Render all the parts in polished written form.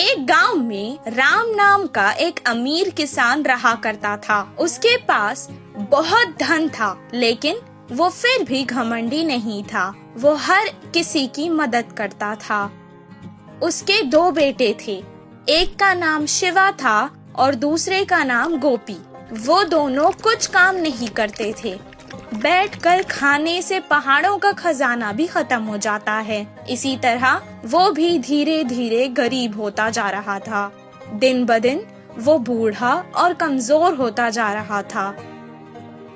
एक गांव में राम नाम का एक अमीर किसान रहा करता था। उसके पास बहुत धन था, लेकिन वो फिर भी घमंडी नहीं था। वो हर किसी की मदद करता था। उसके 2 बेटे थे। एक का नाम शिवा था और दूसरे का नाम गोपी। वो दोनों कुछ काम नहीं करते थे। बैठकर खाने से पहाड़ों का खजाना भी खत्म हो जाता है। इसी तरह वो भी धीरे धीरे गरीब होता जा रहा था। दिन ब दिन वो बूढ़ा और कमजोर होता जा रहा था।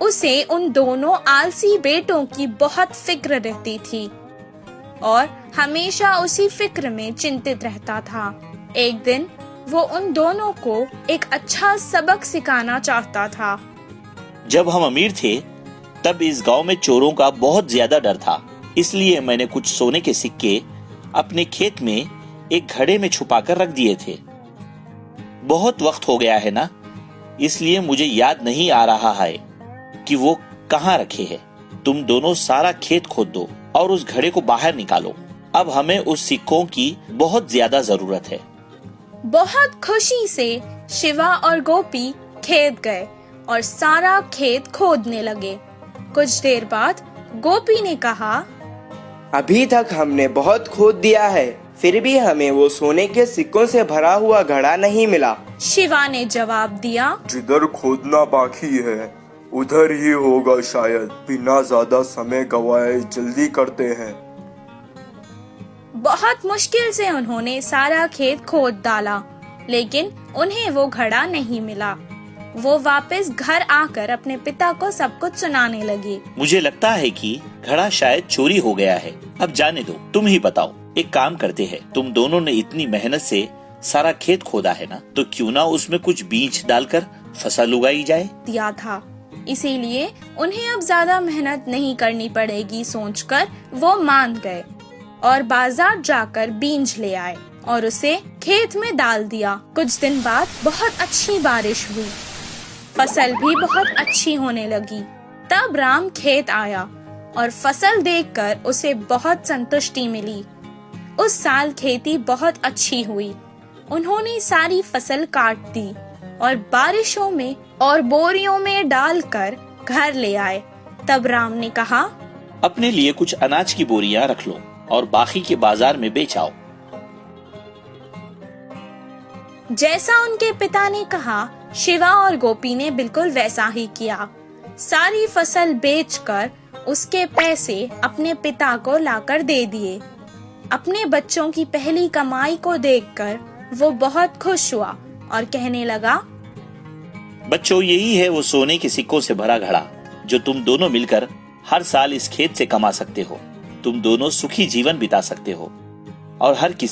उसे उन दोनों आलसी बेटों की बहुत फिक्र रहती थी और हमेशा उसी फिक्र में चिंतित रहता था। एक दिन वो उन दोनों को एक अच्छा सबक सिखाना चाहता था। जब हम अमीर थे तब इस गांव में चोरों का बहुत ज्यादा डर था। इसलिए मैंने कुछ सोने के सिक्के अपने खेत में एक घड़े में छुपाकर रख दिए थे। बहुत वक्त हो गया है ना, इसलिए मुझे याद नहीं आ रहा है कि वो कहाँ रखे हैं। तुम दोनों सारा खेत खोद दो और उस घड़े को बाहर निकालो। अब हमें उस सिक्कों की बहुत ज्यादा जरूरत है। बहुत खुशी से शिवा और गोपी खेत गए और सारा खेत खोदने लगे। कुछ देर बाद गोपी ने कहा, अभी तक हमने बहुत खोद दिया है, फिर भी हमें वो सोने के सिक्कों से भरा हुआ घड़ा नहीं मिला। शिवा ने जवाब दिया, जिधर खोदना बाकी है उधर ही होगा शायद। बिना ज्यादा समय गवाए जल्दी करते हैं। बहुत मुश्किल से उन्होंने सारा खेत खोद डाला, लेकिन उन्हें वो घड़ा नहीं मिला। वो वापस घर आकर अपने पिता को सब कुछ सुनाने लगी। मुझे लगता है कि घड़ा शायद चोरी हो गया है। अब जाने दो, तुम ही बताओ। एक काम करते हैं, तुम दोनों ने इतनी मेहनत से सारा खेत खोदा है ना, तो क्यों ना उसमें कुछ बीज डालकर फसल उगाई जाए। दिया था, इसीलिए उन्हें अब ज्यादा मेहनत नहीं करनी पड़ेगी सोचकर वो मान गए और बाजार जाकर बीज ले आए और उसे खेत में डाल दिया। कुछ दिन बाद बहुत अच्छी बारिश हुई, फसल भी बहुत अच्छी होने लगी। तब राम खेत आया और फसल देखकर उसे बहुत संतुष्टि मिली। उस साल खेती बहुत अच्छी हुई। उन्होंने सारी फसल काट दी और बारिशों में और बोरियों में डालकर घर ले आए। तब राम ने कहा, अपने लिए कुछ अनाज की बोरियां रख लो और बाकी के बाजार में बेच आओ। जैसा उनके पिता ने कहा, शिवा और गोपी ने बिल्कुल वैसा ही किया। सारी फसल बेचकर उसके पैसे अपने पिता को लाकर दे दिए। अपने बच्चों की पहली कमाई को देखकर वो बहुत खुश हुआ और कहने लगा, बच्चों, यही है वो सोने के सिक्कों से भरा घड़ा जो तुम दोनों मिलकर हर साल इस खेत से कमा सकते हो। तुम दोनों सुखी जीवन बिता सकते हो और हर किसी